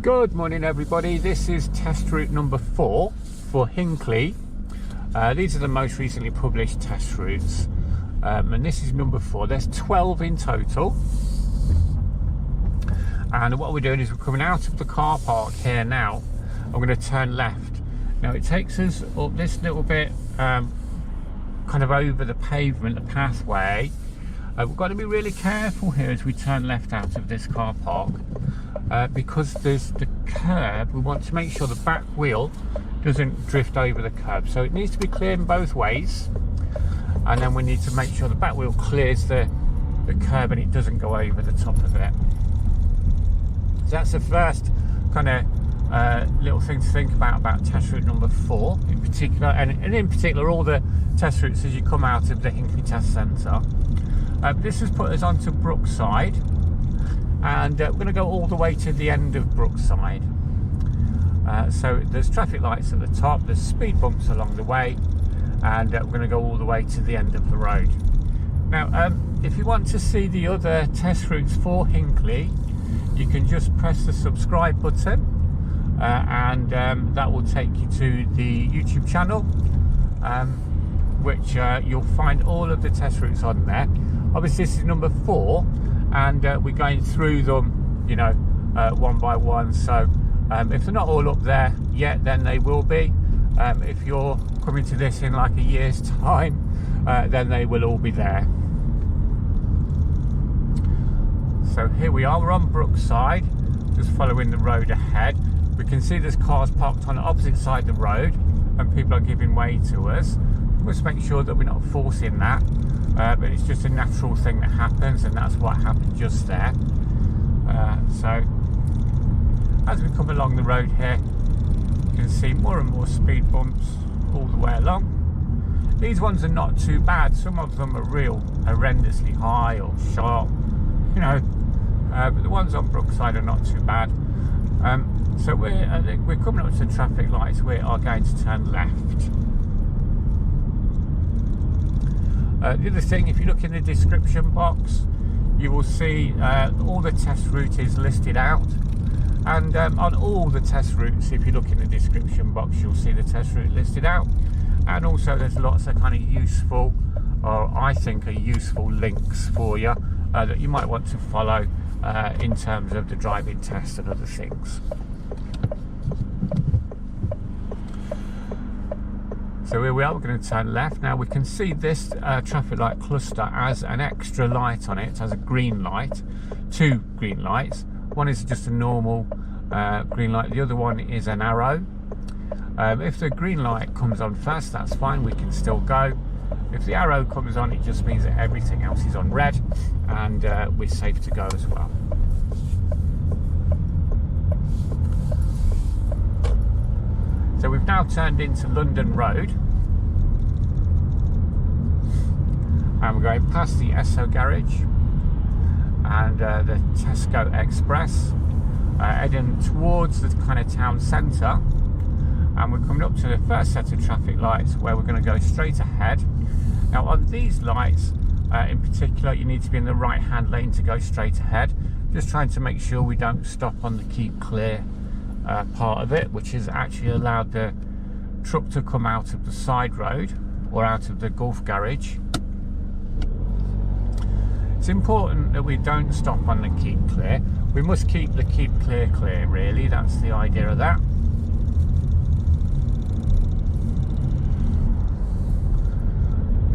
Good morning everybody, this is test route number 4 for Hinckley. These are the most recently published test routes, and this is number 4. There's 12 in total, and what we're doing is we're coming out of the car park here now. I'm going to turn left. Now it takes us up this little bit, kind of over the pavement, the pathway. We've got to be really careful here as we turn left out of this car park. Because there's the curb, we want to make sure the back wheel doesn't drift over the curb, so it needs to be clear in both ways, and then we need to make sure the back wheel clears the curb and it doesn't go over the top of it. So that's the first kind of little thing to think about test route number 4 in particular, and in particular all the test routes as you come out of the Hinckley Test Centre. This has put us onto Brookside, and we're going to go all the way to the end of Brookside. So there's traffic lights at the top, there's speed bumps along the way, and we're going to go all the way to the end of the road. Now if you want to see the other test routes for Hinckley, you can just press the subscribe button, and that will take you to the YouTube channel, which you'll find all of the test routes on there. Obviously this is number 4, and we're going through them, you know, one by one. So if they're not all up there yet, then they will be. If you're coming to this in like a year's time, then they will all be there. So here we are, we're on Brookside, just following the road ahead. We can see there's cars parked on the opposite side of the road, and people are giving way to us. We must make sure that we're not forcing that. But it's just a natural thing that happens, and that's what happened just there. So as we come along the road here, you can see more and more speed bumps all the way along. These ones are not too bad. Some of them are real horrendously high or sharp, you know, but the ones on Brookside are not too bad. So I think we're coming up to the traffic lights. We are going to turn left. The other thing, if you look in the description box, you will see all the test route is listed out, and on all the test routes, if you look in the description box, you'll see the test route listed out, and also there's lots of kind of useful, or I think are useful links for you that you might want to follow in terms of the driving test and other things. So here we are, we're going to turn left. Now we can see this traffic light cluster as an extra light on it. It has a green light, 2 green lights. One is just a normal green light, the other one is an arrow. If the green light comes on first, that's fine, we can still go. If the arrow comes on, it just means that everything else is on red, and we're safe to go as well. So we've now turned into London Road, and we're going past the Esso garage and the Tesco Express, heading towards the kind of town centre, and we're coming up to the first set of traffic lights where we're going to go straight ahead. Now on these lights in particular, you need to be in the right hand lane to go straight ahead, just trying to make sure we don't stop on the keep clear part of it, which has actually allowed the truck to come out of the side road or out of the Gulf garage. It's important that we don't stop on the keep clear. We must keep the keep clear clear, really. That's the idea of that.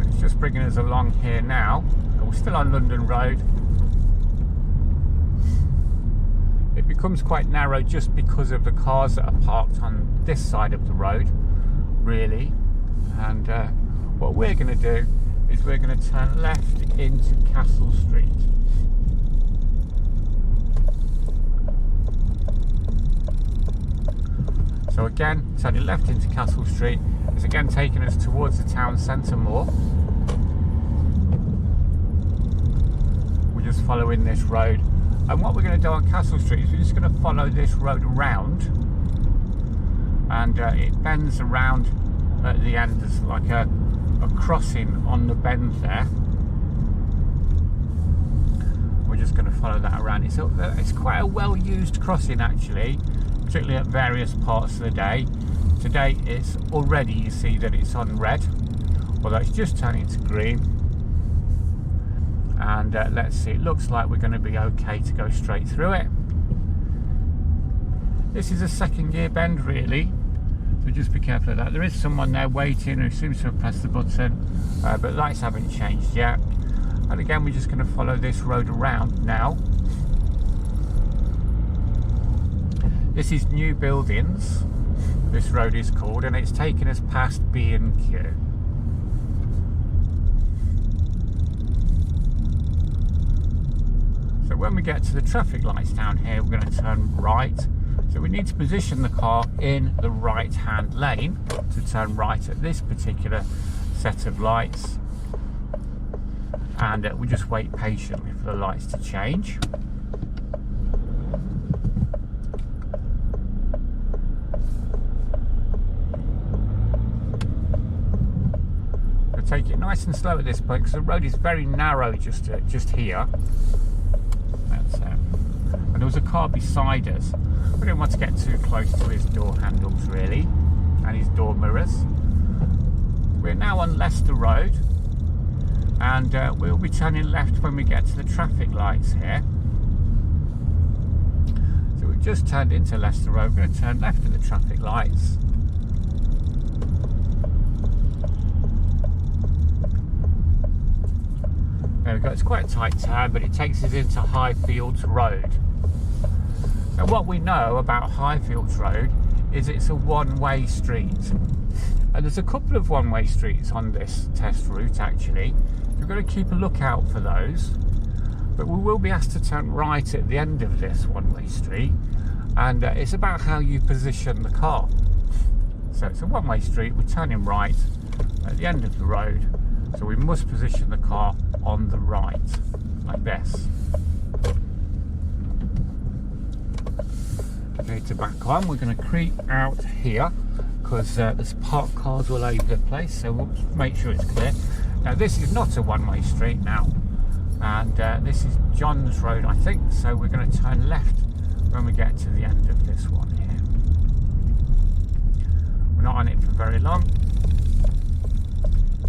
It's just bringing us along here now. We're still on London Road. It becomes quite narrow just because of the cars that are parked on this side of the road, really. And what we're going to do is we're going to turn left into Castle Street. So again, turning left into Castle Street is again taking us towards the town centre more. We're just following this road. And what we're going to do on Castle Street is we're just going to follow this road around, and it bends around at the end. There's like a crossing on the bend there. We're just going to follow that around. It's quite a well used crossing actually. particularly at various parts of the day. Today it's already, you see that it's on red, although it's just turning to green. And let's see, it looks like we're going to be okay to go straight through it. This is a second gear bend really, so just be careful of that. There is someone there waiting who seems to have pressed the button, but lights haven't changed yet. And again, we're just going to follow this road around now. This is New Buildings, this road is called, and it's taken us past B&Q. So when we get to the traffic lights down here, we're going to turn right. So we need to position the car in the right hand lane to turn right at this particular set of lights. And we just wait patiently for the lights to change. So take it nice and slow at this point because the road is very narrow just here. That's and there was a car beside us. We didn't want to get too close to his door handles really, and his door mirrors. We're now on Leicester Road, and we'll be turning left when we get to the traffic lights here. So we've just turned into Leicester Road, we're going to turn left at the traffic lights. There we go, it's quite a tight turn, but it takes us into Highfields Road. Now what we know about Highfields Road is it's a one-way street. And there's a couple of one-way streets on this test route actually. So we've got to keep a lookout for those. But we will be asked to turn right at the end of this one-way street. And it's about how you position the car. So it's a one-way street, we're turning right at the end of the road. So we must position the car on the right, like this. Okay, to back on, we're going to creep out here because there's parked cars all over the place, so we'll make sure it's clear. Now this is not a one-way street now, and this is John's Road I think, so we're going to turn left when we get to the end of this one here. We're not on it for very long.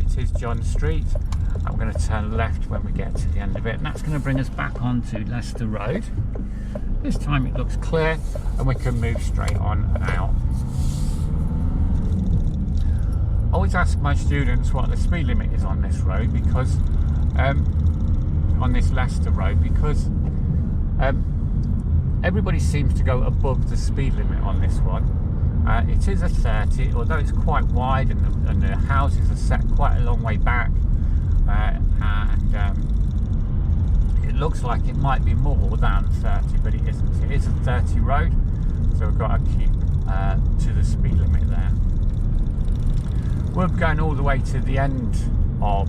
It is John Street, and we're going to turn left when we get to the end of it, and that's going to bring us back onto Leicester Road. This time it looks clear and we can move straight on out. I always ask my students what the speed limit is on this road because on this Leicester Road, because everybody seems to go above the speed limit on this one. It is a 30, although it's quite wide and the houses are set quite a long way back, and it looks like it might be more than 30, but it isn't. It is a 30 road, so we've got to keep to the speed limit there. We're going all the way to the end of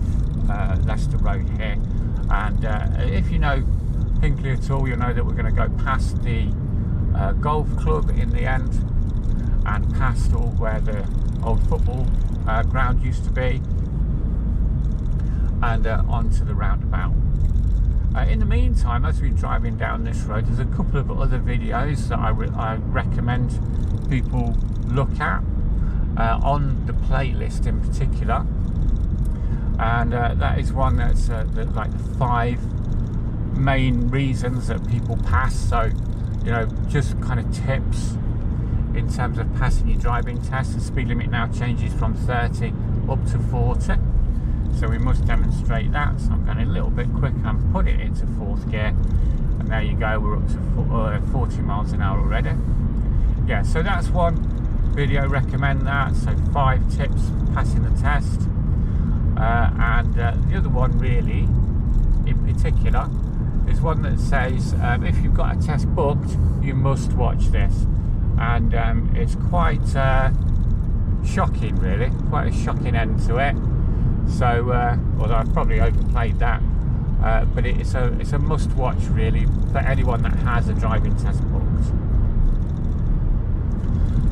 Leicester Road here, and if you know Hinckley at all, you'll know that we're going to go past the golf club in the end, and past all where the old football ground used to be, and onto the roundabout. In the meantime, as we're driving down this road, there's a couple of other videos that I recommend people look at on the playlist in particular, and that is one that's like the 5 main reasons that people pass. So, you know, just kind of tips in terms of passing your driving test. The speed limit now changes from 30 up to 40. So we must demonstrate that. So I'm going a little bit quick and put it into 4th gear, and there you go, we're up to 40 miles an hour already. Yeah, so that's one video, recommend that. So 5 tips passing the test, and the other one really in particular is one that says if you've got a test booked, you must watch this, and it's quite shocking really, quite a shocking end to it. So, although I've probably overplayed that, but it's a must-watch really for anyone that has a driving test booked.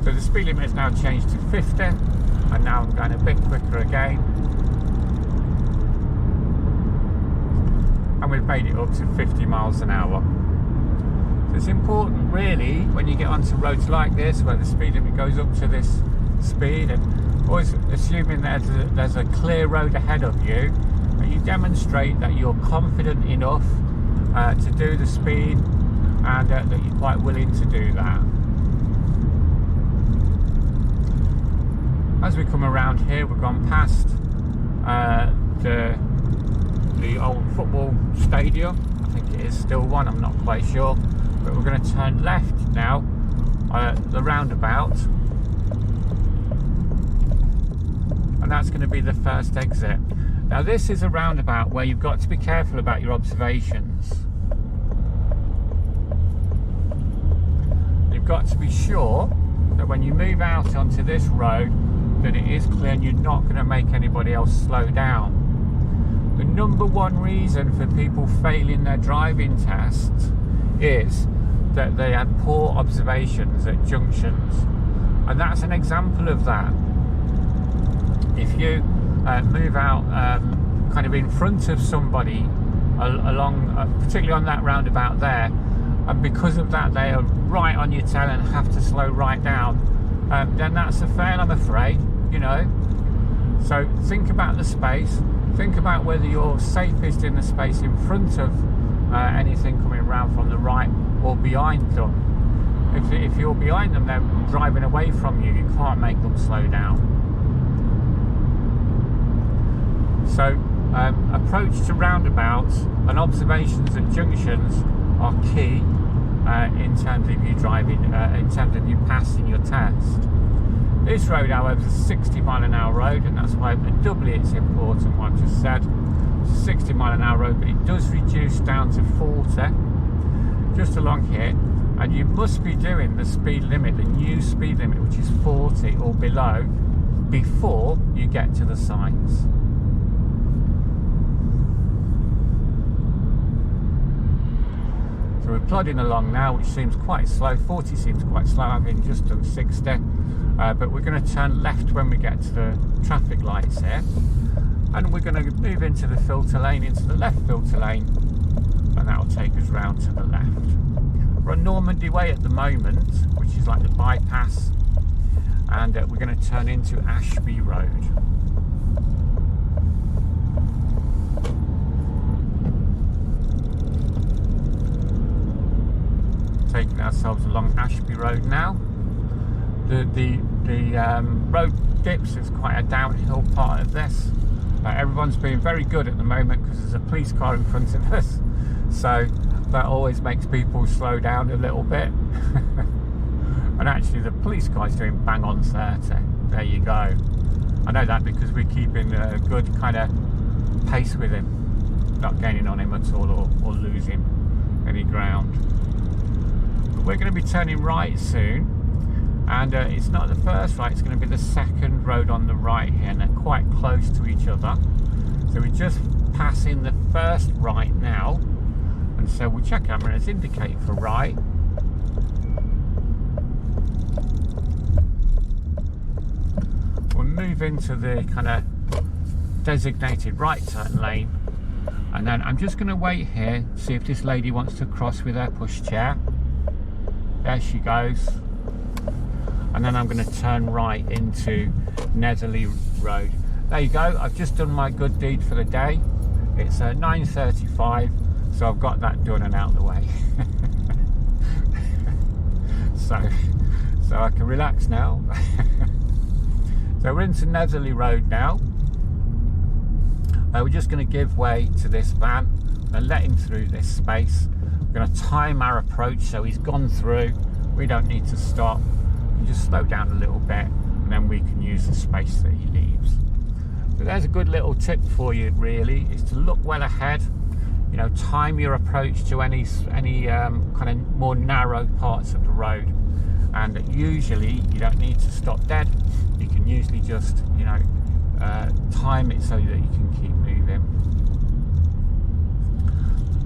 So the speed limit has now changed to 50, and now I'm going a bit quicker again, and we've made it up to 50 miles an hour. So it's important really when you get onto roads like this where the speed limit goes up to this speed, and always assuming there's a clear road ahead of you, that you demonstrate that you're confident enough to do the speed, and that you're quite willing to do that. As we come around here, we've gone past the old football stadium. I think it is still one, I'm not quite sure, but we're going to turn left now the roundabout, and that's going to be the first exit. Now this is a roundabout where you've got to be careful about your observations. You've got to be sure that when you move out onto this road that it is clear and you're not going to make anybody else slow down. The number one reason for people failing their driving tests is that they had poor observations at junctions, and that's an example of that. If you move out kind of in front of somebody along, particularly on that roundabout there, and because of that they are right on your tail and have to slow right down, then that's a fail, I'm afraid, you know. So think about the space, think about whether you're safest in the space in front of anything coming around from the right or behind them. If you're behind them, they're driving away from you, you can't make them slow down. So approach to roundabouts and observations at junctions are key in terms of you driving, in terms of you passing your test. This road, however, is a 60-mile-an-hour road, and that's why doubly it's important what I've just said. It's a 60-mile-an-hour road, but it does reduce down to 40 just along here, and you must be doing the speed limit, the new speed limit, which is 40 or below, before you get to the signs. So we're plodding along now, which seems quite slow. 40 seems quite slow, having just done 60. But we're going to turn left when we get to the traffic lights here. And we're going to move into the filter lane, into the left filter lane. And that will take us round to the left. We're on Normandy Way at the moment, which is like the bypass. And we're going to turn into ASHBY Road. Taking ourselves along ASHBY Road now. The road dips, is quite a downhill part of this. Everyone's being very good at the moment because there's a police car in front of us, so that always makes people slow down a little bit. And actually the police guy's doing bang on 30. There you go. I know that because we're keeping a good kind of pace with him, not gaining on him at all or losing any ground. We're going to be turning right soon, and it's not the first right, it's going to be the second road on the right here, and they're quite close to each other. So we're just passing the first right now, and so we'll check our mirrors, indicate for right. We'll move into the kind of designated right turn lane, and then I'm just going to wait here, see if this lady wants to cross with her pushchair. There she goes, and then I'm going to turn right into Netherley Road. There you go, I've just done my good deed for the day. It's 9:35, so I've got that done and out of the way. so I can relax now. So we're into Netherley Road now. We're just going to give way to this van and let him through this space. We're going to time our approach so he's gone through. We don't need to stop. We just slow down a little bit, and then we can use the space that he leaves. So there's a good little tip for you, really, is to look well ahead. You know, time your approach to any kind of more narrow parts of the road, and usually you don't need to stop dead. You can usually just, you know, time it so that you can keep moving.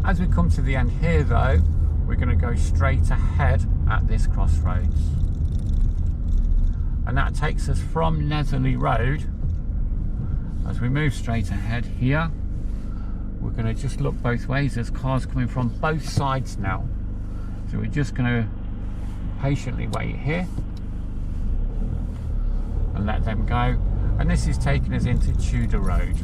As we come to the end here though, we're going to go straight ahead at this crossroads, and that takes us from Netherley Road. As we move straight ahead here, we're going to just look both ways. There's cars coming from both sides now, So we're just going to patiently wait here and let them go. And this is taking us into Tudor Road.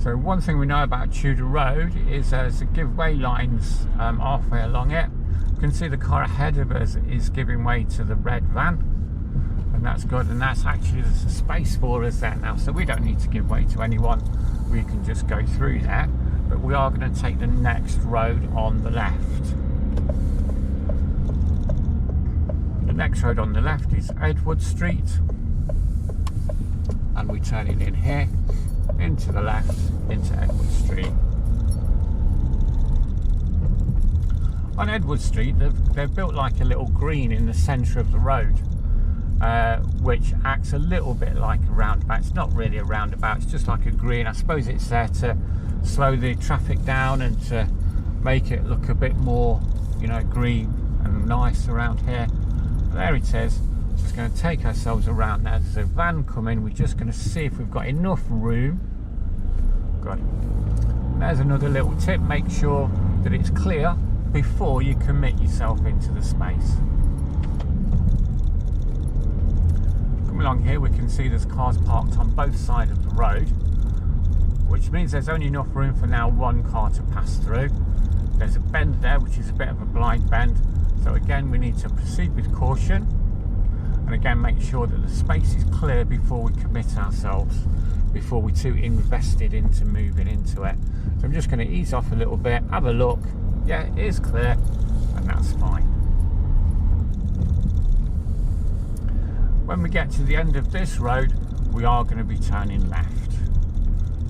So one thing we know about Tudor Road is there's a give-way lines halfway along it. You can see the car ahead of us is giving way to the red van, and that's good, and that's actually, there's a space for us there now, so we don't need to give way to anyone. We can just go through there, but we are going to take the next road on the left. The next road on the left is Edward Street, and we turn it in here, into the left, into Edward Street. On Edward Street, they've built like a little green in the centre of the road, which acts a little bit like a roundabout. It's not really a roundabout, it's just like a green. I suppose it's there to slow the traffic down and to make it look a bit more, you know, green and nice around here. There it is. Just going to take ourselves around now. There's a van coming. We're just going to see if we've got enough room. Good. There's another little tip. Make sure that it's clear before you commit yourself into the space. Come along here, we can see there's cars parked on both sides of the road, which means there's only enough room for now one car to pass through. There's a bend there, which is a bit of a blind bend. So again, we need to proceed with caution. And again, make sure that the space is clear before we commit ourselves, before we're too invested into moving into it. So I'm just going to ease off a little bit, have a look. Yeah, it is clear, and that's fine. When we get to the end of this road, we are going to be turning left.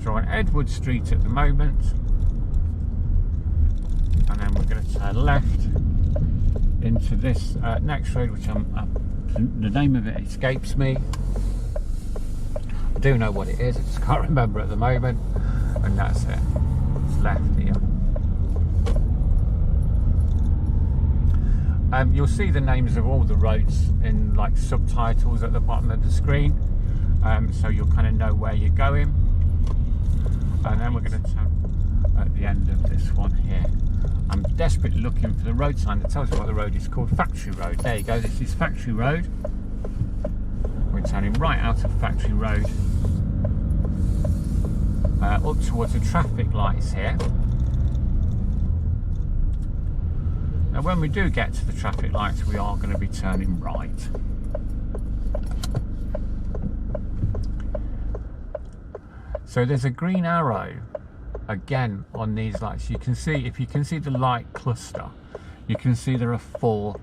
So we're on Edward Street at the moment, and then we're going to turn left into this next road, which the name of it escapes me. I do know what it is, I just can't remember at the moment, and that's it. It's left here. You'll see the names of all the roads in like subtitles at the bottom of the screen, so you'll kind of know where you're going. And then we're going to turn at the end of this one here. I'm desperately looking for the road sign that tells you what the road is called. Factory Road. There you go, this is Factory Road. We're turning right out of Factory Road, up towards the traffic lights here. Now when we do get to the traffic lights, we are going to be turning right. So there's a green arrow again on these lights. You can see, if you can see the light cluster, you can see there are 4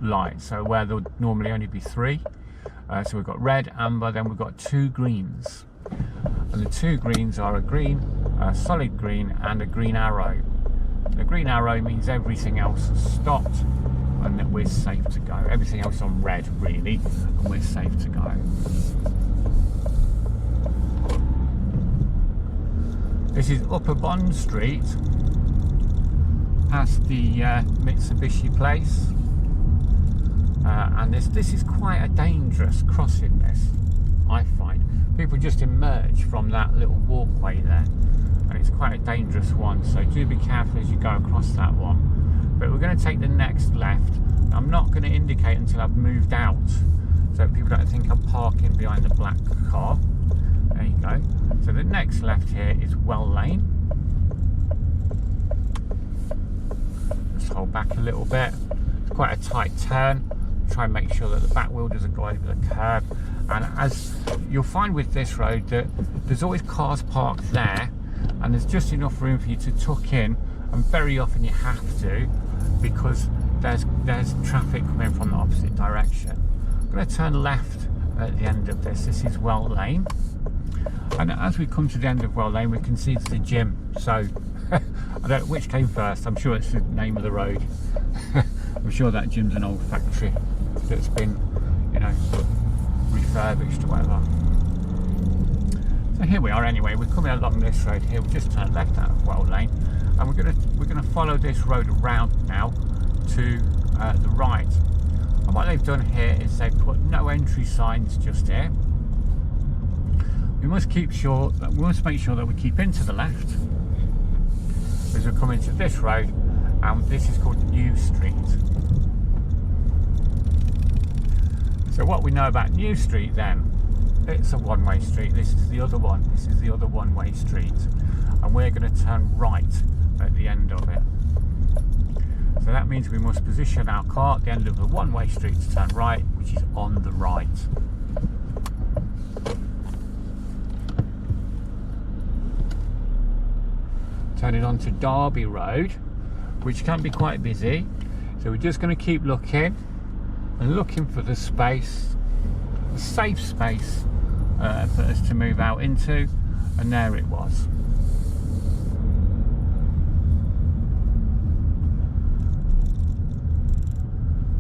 lights, so where there would normally only be 3. So we've got red, amber, then we've got 2 greens, and the 2 greens are a green, a solid green, and a green arrow. The green arrow means everything else has stopped and that we're safe to go. Everything else on red, really, and we're safe to go. This is Upper Bond Street, past the Mitsubishi place, and this is quite a dangerous crossing, this, I find. People just emerge from that little walkway there, and it's quite a dangerous one, so do be careful as you go across that one. But we're going to take the next left. I'm not going to indicate until I've moved out, so people don't think I'm parking behind the black car. There you go. So the next left here is Well Lane. Just hold back a little bit. It's quite a tight turn. Try and make sure that the back wheel doesn't go over the curb. And as you'll find with this road, that there's always cars parked there, and there's just enough room for you to tuck in, and very often you have to, because there's traffic coming from the opposite direction. I'm going to turn left at the end of this. This is Well Lane. And as we come to the end of Well Lane, we can see it's the gym. So I don't know which came first. I'm sure it's the name of the road. I'm sure that gym's an old factory that's been, you know, refurbished or whatever. So here we are anyway. We're coming along this road here. We just turned left out of Well Lane, and we're gonna follow this road around now to the right. And what they've done here is they put no entry signs just here. We must make sure that we keep into the left as we come into this road, and this is called New Street. So what we know about New Street then, it's a one-way street. This is the other one. This is the other one-way street, and we're going to turn right at the end of it. So that means we must position our car at the end of the one-way street to turn right, which is on the right. Turning on to Derby Road, which can be quite busy. So we're just going to keep looking and looking for the space, the safe space for us to move out into, and there it was.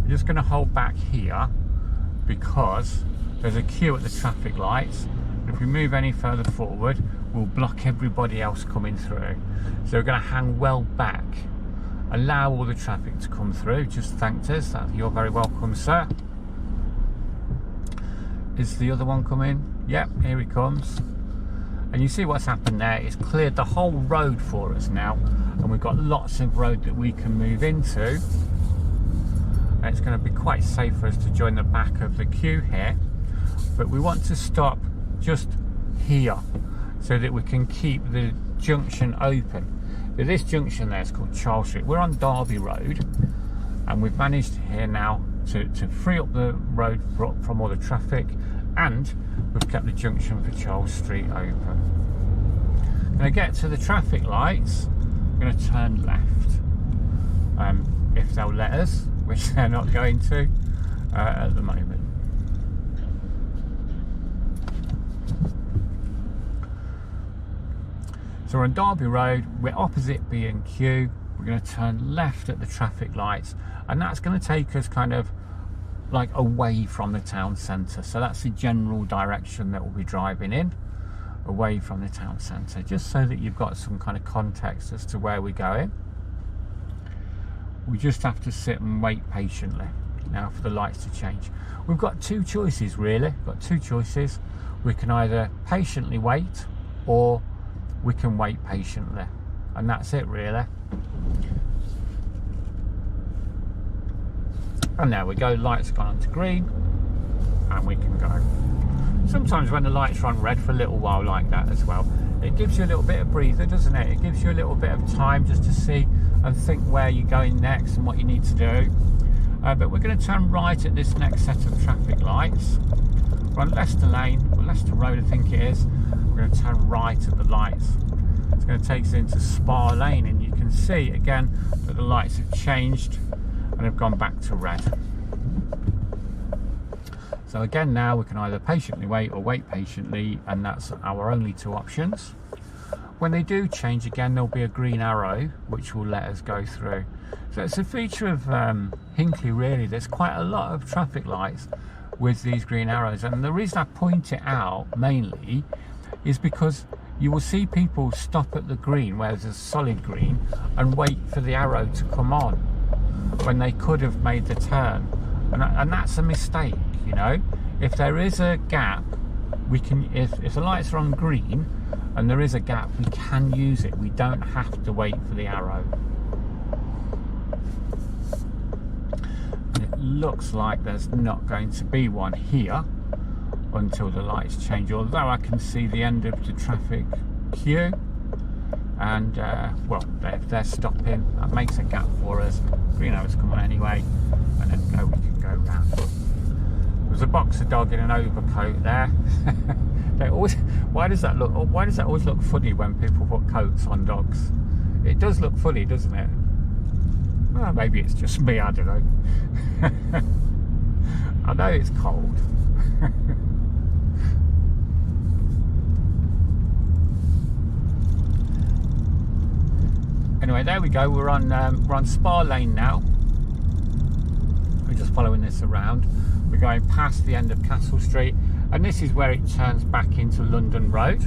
We're just going to hold back here because there's a queue at the traffic lights, and if we move any further forward we'll block everybody else coming through. So we're going to hang well back, allow all the traffic to come through. Just thanked us. You're very welcome, sir. Is the other one coming? Yep, here he comes. And you see what's happened there. It's cleared the whole road for us now, and we've got lots of road that we can move into. And it's going to be quite safe for us to join the back of the queue here. But we want to stop just here so that we can keep the junction open. So this junction there is called Charles Street. We're on Derby Road, and we've managed here now to free up the road from all the traffic, and we've kept the junction for Charles Street open. When I get to the traffic lights, I'm going to turn left, if they'll let us, which they're not going to at the moment. So we're on Derby Road, we're opposite B&Q, we're going to turn left at the traffic lights, and that's going to take us kind of like away from the town centre. So that's the general direction that we'll be driving in, away from the town centre, just so that you've got some kind of context as to where we're going. We just have to sit and wait patiently now for the lights to change. We've got two choices really, we can either patiently wait or we can wait patiently, and that's it really. And there we go, lights have gone on to green and we can go. Sometimes when the lights are on red for a little while like that as well, it gives you a little bit of breather, doesn't it? It gives you a little bit of time just to see and think where you're going next and what you need to do. But we're going to turn right at this next set of traffic lights. We're on Leicester Lane, or Leicester Road I think it is. We're going to turn right at the lights. It's going to take us into Spa Lane, and you can see again that the lights have changed and have gone back to red. So again, now we can either patiently wait or wait patiently, and that's our only two options. When they do change again, there'll be a green arrow which will let us go through. So it's a feature of Hinckley really. There's quite a lot of traffic lights with these green arrows, and the reason I point it out mainly is because you will see people stop at the green where there's a solid green and wait for the arrow to come on when they could have made the turn, and that's a mistake. You know, if there is a gap, we can, if the lights are on green and there is a gap, we can use it. We don't have to wait for the arrow. And it looks like there's not going to be one here until the lights change, although I can see the end of the traffic queue, and well, if they're stopping, that makes a gap for us. Green arrows come on anyway, and then we can go round. There's a boxer dog in an overcoat there. They always, why does that always look funny when people put coats on dogs? It does look funny, doesn't it? Well, maybe it's just me, I don't know. I know it's cold. Anyway, there we go. We're on Spa Lane now. We're just following this around. We're going past the end of Castle Street, and this is where it turns back into London Road.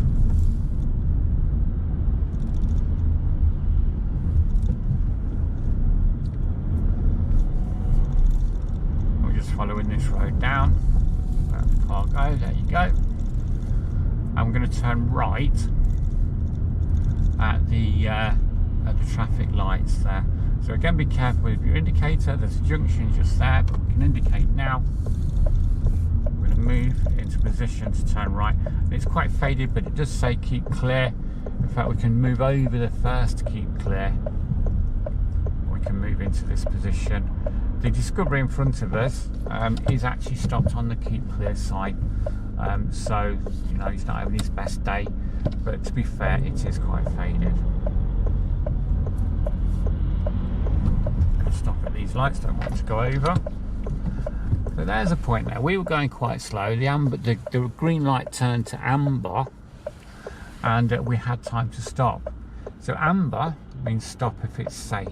We're just following this road down. Let the car go, there you go. I'm going to turn right at the traffic lights there. So again, be careful with your indicator. There's a junction just there, but we can indicate now. We're going to move into position to turn right. And it's quite faded, but it does say keep clear. In fact, we can move over the first to keep clear. We can move into this position. The Discovery in front of us is actually stopped on the keep clear side. So, you know, he's not having his best day, but to be fair, it is quite faded. Stop at these lights, don't want to go over. So there's a point there. We were going quite slow. The green light turned to amber, and we had time to stop. So amber means stop if it's safe.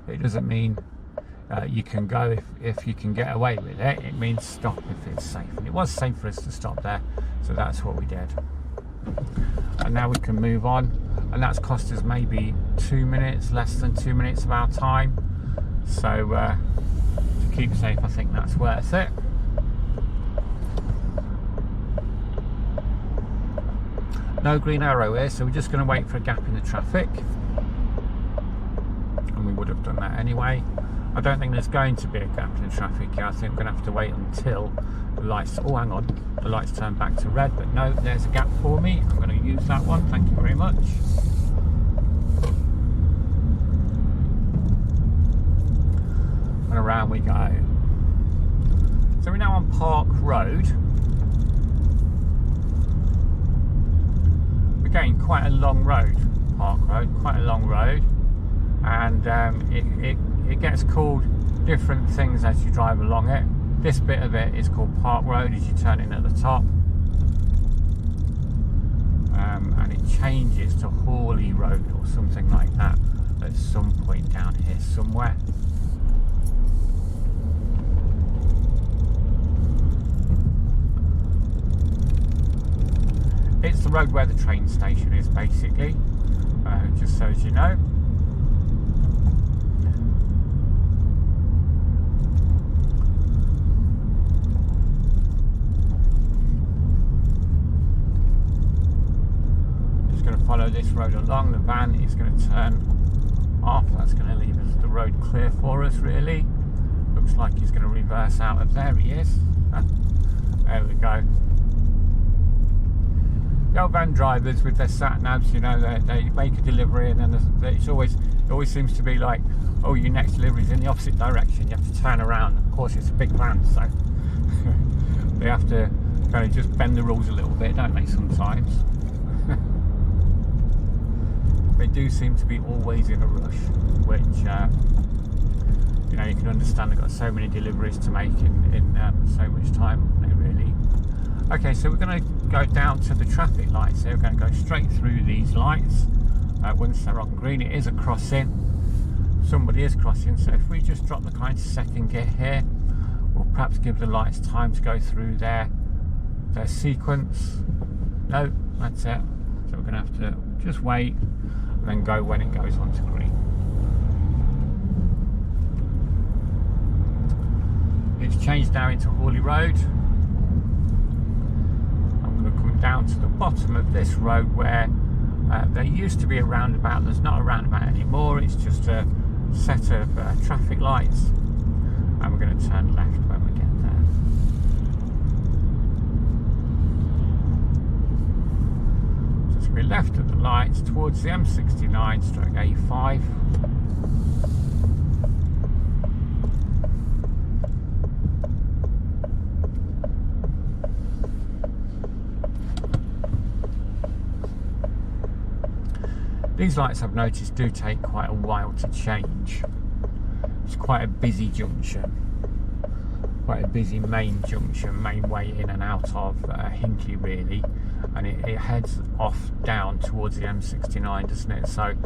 It doesn't mean you can go if you can get away with it. It means stop if it's safe, and it was safe for us to stop there, so that's what we did. And now we can move on, and that's cost us maybe 2 minutes, less than 2 minutes of our time. So to keep safe, I think that's worth it. No green arrow here, so we're just going to wait for a gap in the traffic, and we would have done that anyway. I don't think there's going to be a gap in the traffic here. I think we're going to have to wait until the lights, oh hang on, the lights turn back to red, but no, there's a gap for me. I'm going to use that one, thank you very much. And around we go. So we're now on Park Road. We're going quite a long road, Park Road, quite a long road, and it gets called different things as you drive along it. This bit of it is called Park Road as you turn in at the top, and it changes to HAWLEY Road or something like that at some point down here somewhere. It's the road where the train station is, basically, just so as you know. Just going to follow this road along. The van is going to turn off. That's going to leave us the road clear for us, really. Looks like he's going to reverse out of there. He is. There we go. The old van drivers with their sat navs, you know, they make a delivery, and then it always seems to be like, oh, your next delivery is in the opposite direction. You have to turn around. Of course, it's a big van, so they have to kind of just bend the rules a little bit, don't they? Sometimes they do seem to be always in a rush, which you know, you can understand. They've got so many deliveries to make in so much time, really. Okay, so we're going to go down to the traffic lights here. We're going to go straight through these lights. Once they're on green, it is a crossing. Somebody is crossing, so if we just drop the car into second gear here, we'll perhaps give the lights time to go through their sequence. No, that's it. So we're going to have to just wait and then go when it goes onto green. It's changed now into HAWLEY Road. Down to the bottom of this road where there used to be a roundabout. There's not a roundabout anymore. It's just a set of traffic lights, and we're going to turn left when we get there. Just be left at the lights towards the M69/A5. These lights, I've noticed, do take quite a while to change. It's quite a busy junction, quite a busy main junction, main way in and out of Hinckley, really, and it heads off down towards the M69, doesn't it? So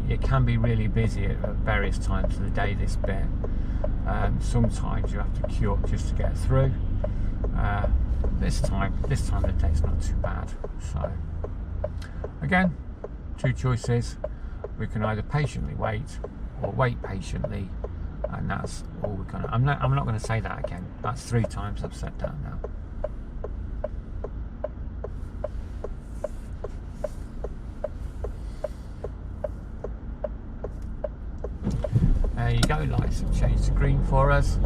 it can be really busy at various times of the day, this bit. Sometimes you have to queue up just to get through. This time of the day is not too bad. So again, two choices. We can either patiently wait or wait patiently and that's all we're gonna. I'm not going to say that again. That's 3 times I've said that now. There you go. Lights have changed to green for us,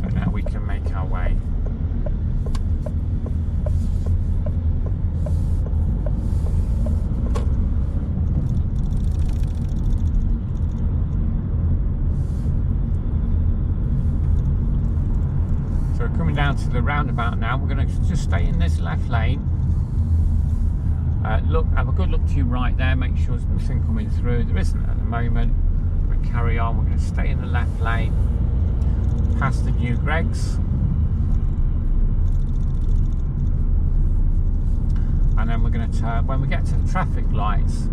so now we can make our way. Coming down to the roundabout now. We're going to just stay in this left lane. Look, have a good look to your right there, make sure there's nothing coming through. There isn't at the moment. We'll carry on. We're going to stay in the left lane past the new Gregs, and then we're going to turn when we get to the traffic lights.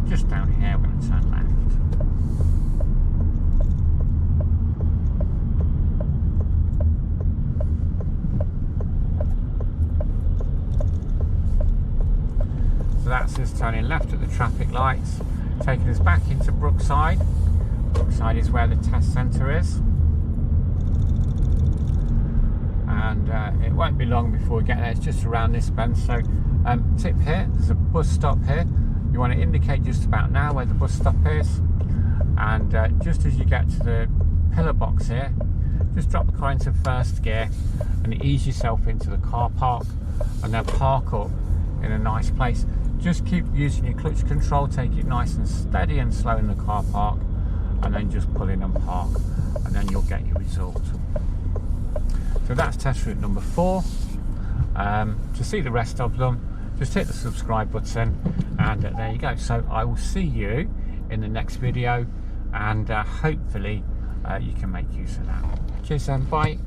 Just down here, we're going to turn left. So that's us turning left at the traffic lights, taking us back into Brookside. Brookside is where the test centre is. And it won't be long before we get there, it's just around this bend. So tip here, there's a bus stop here. You want to indicate just about now where the bus stop is. And just as you get to the pillar box here, just drop the car into first gear and ease yourself into the car park, and then park up in a nice place. Just keep using your clutch control, take it nice and steady and slow in the car park, and then just pull in and park, and then you'll get your result. So that's test route number 4. To see the rest of them, just hit the subscribe button, and there you go. So I will see you in the next video, and hopefully you can make use of that. Cheers then, bye.